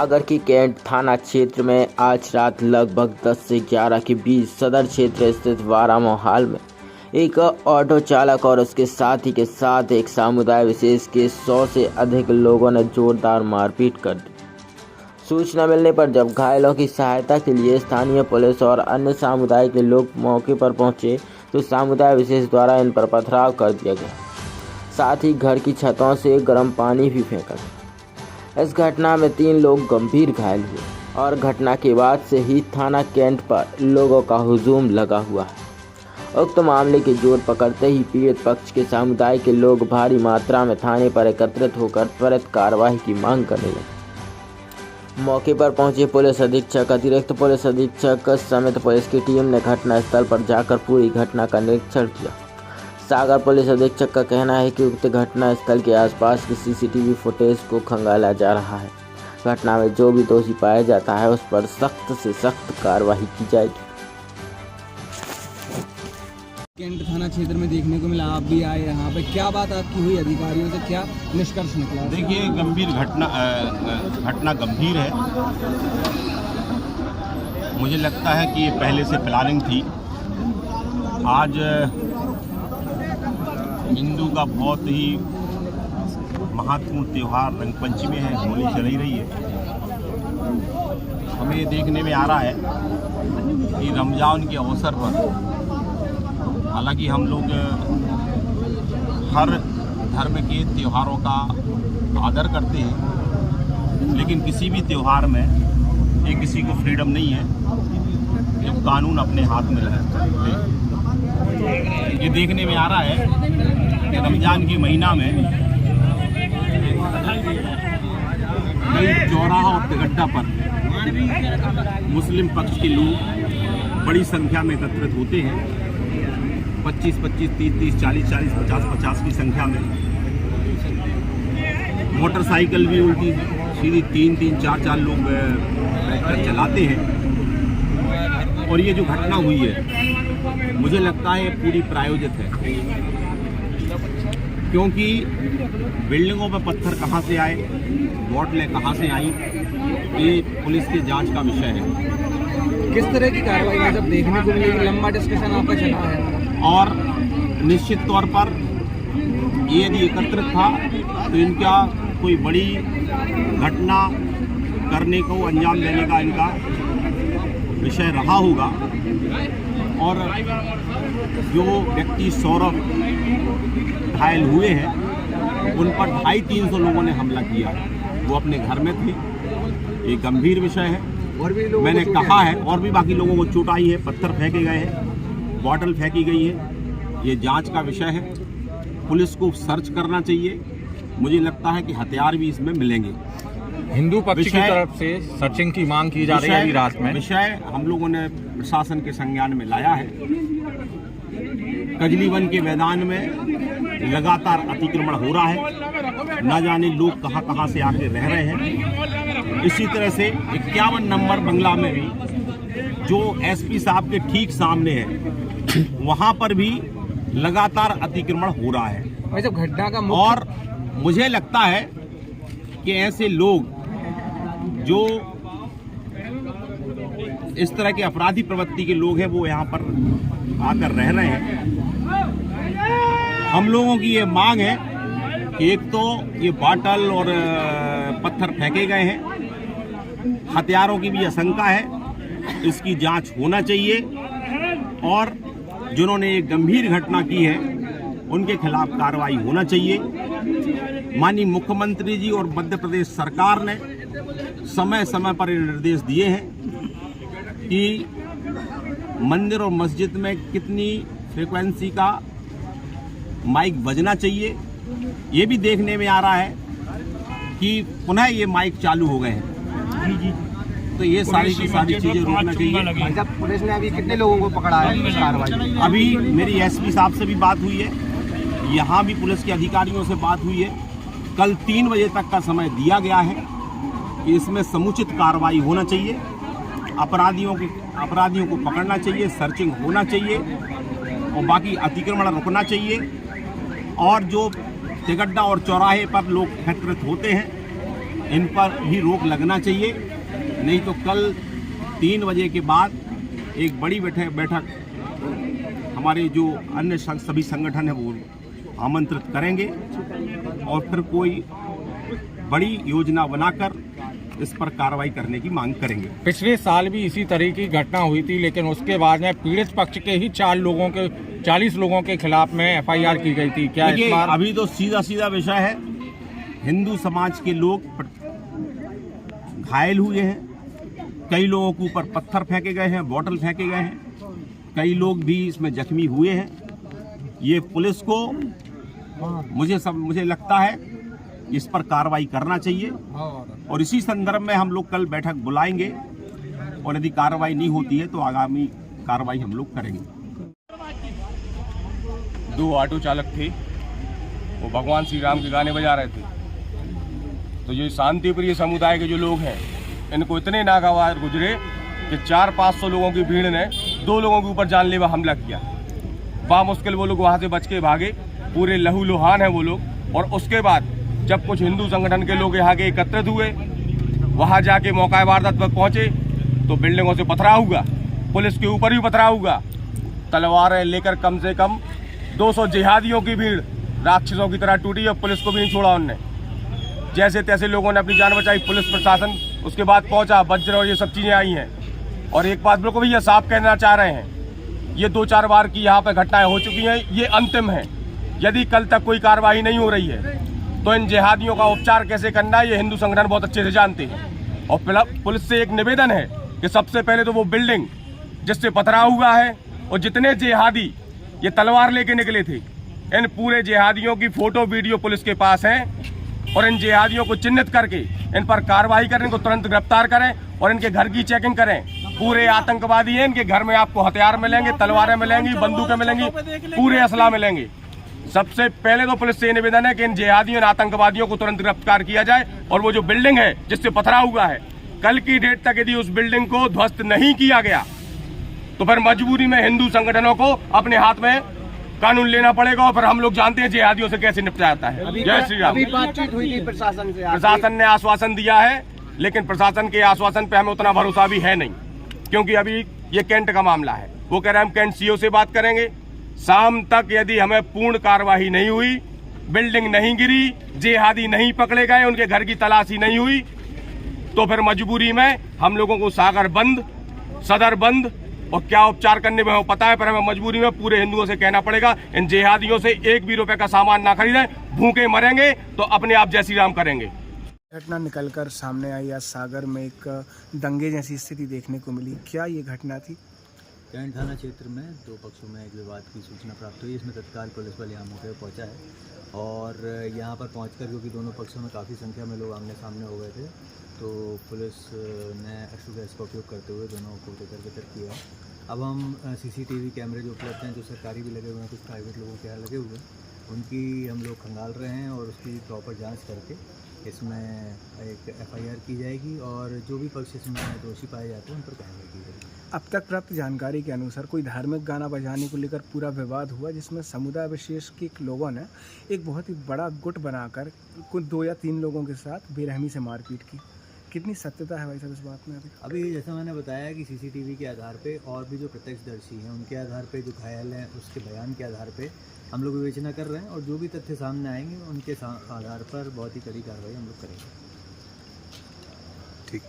सागर की कैंट थाना क्षेत्र में आज रात लगभग 10 से 11 के बीच सदर क्षेत्र स्थित वारा मोहल्ले में एक ऑटो चालक और उसके साथी के साथ एक समुदाय विशेष के 100 से अधिक लोगों ने जोरदार मारपीट कर दी। सूचना मिलने पर जब घायलों की सहायता के लिए स्थानीय पुलिस और अन्य समुदाय के लोग मौके पर पहुंचे तो समुदाय विशेष द्वारा इन पर पथराव कर दिया गया, साथ ही घर की छतों से गर्म पानी भी फेंका गया। इस घटना में 3 लोग गंभीर घायल हुए और घटना के बाद से ही थाना कैंट पर लोगों का हुजूम लगा हुआ है। उक्त मामले की जोर पकड़ते ही पीड़ित पक्ष के समुदाय के लोग भारी मात्रा में थाने पर एकत्रित होकर त्वरित कार्रवाई की मांग करने लगे। मौके पर पहुंचे पुलिस अधीक्षक, अतिरिक्त पुलिस अधीक्षक समेत पुलिस की टीम ने घटनास्थल पर जाकर पूरी घटना का निरीक्षण किया। सागर पुलिस अधीक्षक का कहना है कि उक्त घटना स्थल के आसपास की सीसीटीवी फुटेज को खंगाला जा रहा है। घटना में जो भी दोषी पाया जाता है उस पर सख्त से सख्त कार्रवाई की जाएगी। कैंट थाना क्षेत्र में देखने को मिला, आप भी आए यहाँ पे, क्या बात आपकी हुई, अधिकारियों से क्या निष्कर्ष निकला? देखिए, गंभीर घटना गंभीर है। मुझे लगता है कि ये पहले से प्लानिंग थी। आज हिंदू का बहुत ही महत्वपूर्ण त्यौहार रंगपंचमी है, होली चल ही रही है। हमें ये देखने में आ रहा है कि रमज़ान के अवसर पर, हालांकि हम लोग हर धर्म के त्योहारों का आदर करते हैं, लेकिन किसी भी त्यौहार में ये किसी को फ्रीडम नहीं है जब कानून अपने हाथ में ले। ये देखने में आ रहा है कि रमज़ान के महीना में कई चौराहा और तिगड्डा पर मुस्लिम पक्ष के लोग बड़ी संख्या में एकत्रित होते हैं। 25-25, 30-30, 40-40, 50-50 की संख्या में मोटरसाइकिल भी उल्टी सीधी 3-3, 4-4 लोग ट्रैक्टर चलाते हैं। और ये जो घटना हुई है, मुझे लगता है पूरी प्रायोजित है, क्योंकि बिल्डिंगों पर पत्थर कहाँ से आए, बोतलें कहाँ से आई, ये पुलिस की जांच का विषय है। किस तरह की कार्रवाई है जब देखने को मिलेगी? लंबा डिस्कशन आपका चला है और निश्चित तौर पर ये यदि एकत्रित था तो इनका कोई बड़ी घटना करने को अंजाम देने का इनका विषय रहा होगा। और जो व्यक्ति सौरभ घायल हुए हैं, उन पर 250-300 लोगों ने हमला किया। वो अपने घर में थे। ये गंभीर विषय है। और भी लोगों मैंने कहा है, और भी बाकी लोगों को चोट आई है, पत्थर फेंके गए हैं, बॉटल फेंकी गई है। ये जांच का विषय है। पुलिस को सर्च करना चाहिए। मुझे लगता है कि हथियार भी इसमें मिलेंगे। हिंदू पक्ष की तरफ से सर्चिंग की मांग की जा रही है अभी रात में। विषय हम लोगों ने प्रशासन के संज्ञान में लाया है। कजली वन के मैदान में लगातार अतिक्रमण हो रहा है। न जाने लोग कहां कहां से आके रह रहे हैं। इसी तरह से 51 नंबर बंगला में भी, जो एसपी साहब के ठीक सामने है, वहां पर भी लगातार अतिक्रमण हो रहा है। जब घटना का और मुझे लगता है कि ऐसे लोग जो इस तरह के अपराधी प्रवृत्ति के लोग हैं, वो यहाँ पर आकर रह रहे हैं। हम लोगों की ये मांग है कि एक तो ये बॉटल और पत्थर फेंके गए हैं, हथियारों की भी आशंका है, इसकी जांच होना चाहिए। और जिन्होंने ये गंभीर घटना की है, उनके खिलाफ कार्रवाई होना चाहिए। माननीय मुख्यमंत्री जी और मध्य प्रदेश सरकार ने समय समय पर ये निर्देश दिए हैं कि मंदिर और मस्जिद में कितनी फ्रीक्वेंसी का माइक बजना चाहिए। ये भी देखने में आ रहा है कि पुनः ये माइक चालू हो गए हैं। तो ये सारी की सारी चीजें रोकना चाहिए। पुलिस ने अभी कितने लोगों को पकड़ा है कार्रवाई? अभी मेरी एसपी साहब से भी बात हुई है, यहाँ भी पुलिस के अधिकारियों से बात हुई है। कल 3 बजे तक का समय दिया गया है कि इसमें समुचित कार्रवाई होना चाहिए। अपराधियों को पकड़ना चाहिए, सर्चिंग होना चाहिए और बाकी अतिक्रमण रुकना चाहिए। और जो तिगड्डा और चौराहे पर लोग एकत्रित होते हैं, इन पर भी रोक लगना चाहिए, नहीं तो कल 3 बजे के बाद एक बड़ी बैठक हमारे जो अन्य सभी संगठन है वो आमंत्रित करेंगे और फिर कोई बड़ी योजना बनाकर इस पर कार्रवाई करने की मांग करेंगे। पिछले साल भी इसी तरह की घटना हुई थी, लेकिन उसके बाद में पीड़ित पक्ष के ही 40 लोगों के खिलाफ में एफआईआर की गई थी। क्या इस बार? अभी तो सीधा विषय है, हिंदू समाज के लोग घायल हुए हैं, कई लोगों के ऊपर पत्थर फेंके गए हैं, बॉटल फेंके गए हैं, कई लोग भी इसमें जख्मी हुए हैं। ये पुलिस को मुझे लगता है इस पर कार्रवाई करना चाहिए और इसी संदर्भ में हम लोग कल बैठक बुलाएंगे और यदि कार्रवाई नहीं होती है तो आगामी कार्रवाई हम लोग करेंगे। 2 ऑटो चालक थे, वो भगवान श्री राम के गाने बजा रहे थे। तो ये शांतिप्रिय समुदाय के जो लोग हैं, इनको इतने नागवार गुजरे कि 400-500 लोगों की भीड़ ने 2 लोगों के ऊपर जानलेवा हमला किया। बामुश्किल वो लोग वहाँ से बच के भागे, पूरे लहूलुहान हैं वो लोग। और उसके बाद जब कुछ हिंदू संगठन के लोग यहाँ के एकत्रित हुए, वहाँ जाके मौका वारदात पर पहुँचे तो बिल्डिंगों से पथराव हुआ, पुलिस के ऊपर भी पथराव हुआ। तलवारें लेकर कम से कम 200 जिहादियों की भीड़ राक्षसों की तरह टूटी और पुलिस को भी नहीं छोड़ा उनने। जैसे तैसे लोगों ने अपनी जान बचाई, पुलिस प्रशासन उसके बाद पहुंचा, वज्र और ये सब चीज़ें आई हैं। और एक बात बिल्कुल भैया साफ कहना चाह रहे हैं, ये 2-4 बार की यहाँ पर घटनाएं हो चुकी हैं, ये अंतिम है। यदि कल तक कोई कार्रवाई नहीं हो रही है तो इन जिहादियों का उपचार कैसे करना है ये हिंदू संगठन बहुत अच्छे से जानते हैं। और पुलिस से एक निवेदन है कि सबसे पहले तो वो बिल्डिंग जिससे पथराव हुआ है और जितने जिहादी ये तलवार लेके निकले थे, इन पूरे जिहादियों की फोटो वीडियो पुलिस के पास है और इन जिहादियों को चिन्हित करके इन पर कार्रवाई करें, इनको तुरंत गिरफ्तार करें और इनके घर की चेकिंग करें। पूरे आतंकवादी हैं, इनके घर में आपको हथियार मिलेंगे, तलवारें मिलेंगी, बंदूकें मिलेंगी, पूरे असला मिलेंगे। सबसे पहले तो पुलिस से निवेदन है कि इन जिहादियों आतंकवादियों को तुरंत गिरफ्तार किया जाए और वो जो बिल्डिंग है जिससे पथराव हुआ है, कल की डेट तक यदि उस बिल्डिंग को ध्वस्त नहीं किया गया तो फिर मजबूरी में हिंदू संगठनों को अपने हाथ में कानून लेना पड़ेगा और फिर हम लोग जानते हैं जिहादियों से कैसे निपटा जाता है। जय श्री राम। अभी बातचीत हुई थी प्रशासन से, प्रशासन ने आश्वासन दिया है, लेकिन प्रशासन के आश्वासन पे हमें उतना भरोसा भी है नहीं, क्योंकि अभी ये कैंट का मामला है। वो कह रहे हैं हम कैंट सीओ से बात करेंगे। शाम तक यदि हमें पूर्ण कार्यवाही नहीं हुई, बिल्डिंग नहीं गिरी, जिहादी नहीं पकड़े गए, उनके घर की तलाशी नहीं हुई, तो फिर मजबूरी में हम लोगों को सागर बंद, सदर बंद और क्या उपचार करने में हमें पता है, पर हमें मजबूरी में पूरे हिंदुओं से कहना पड़ेगा इन जिहादियों से 1 भी रुपए का सामान ना खरीदें, भूखे मरेंगे तो अपने आप जय श्री राम करेंगे। घटना निकलकर सामने आई, आज सागर में एक दंगे जैसी स्थिति देखने को मिली, क्या ये घटना थी? कैंट थाना क्षेत्र में 2 पक्षों में एक विवाद की सूचना प्राप्त हुई। इसमें तत्काल पुलिस बल यहाँ मौके पर पहुँचा है और यहाँ पर पहुँचकर क्योंकि दोनों पक्षों में काफ़ी संख्या में लोग आमने सामने हो गए थे, तो पुलिस ने अश्रु गैस का उपयोग करते हुए दोनों को तितर किया। अब हम CCTV कैमरे जो उपलब्ध हैं, जो सरकारी भी लगे हुए हैं, कुछ प्राइवेट लोगों के यहाँ लगे हुए हैं, उनकी हम लोग खंगाल रहे हैं और उसकी प्रॉपर जांच करके इसमें एक FIR की जाएगी और जो भी पक्ष इसमें दोषी पाए जाते हैं उन पर कार्रवाई की जाएगी। अब तक प्राप्त जानकारी के अनुसार कोई धार्मिक गाना बजाने को लेकर पूरा विवाद हुआ, जिसमें समुदाय विशेष के लोगों ने एक बहुत ही बड़ा गुट बनाकर कुछ 2 या 3 लोगों के साथ बेरहमी से मारपीट की। कितनी सत्यता है भाई साहब इस बात में? अभी जैसा मैंने बताया कि CCTV के आधार पे और भी जो प्रत्यक्षदर्शी हैं उनके आधार पे, जो घायल हैं उसके बयान के आधार पे हम लोग विवेचना कर रहे हैं और जो भी तथ्य सामने आएंगे उनके आधार पर बहुत ही कड़ी कार्रवाई हम लोग करेंगे। ठीक।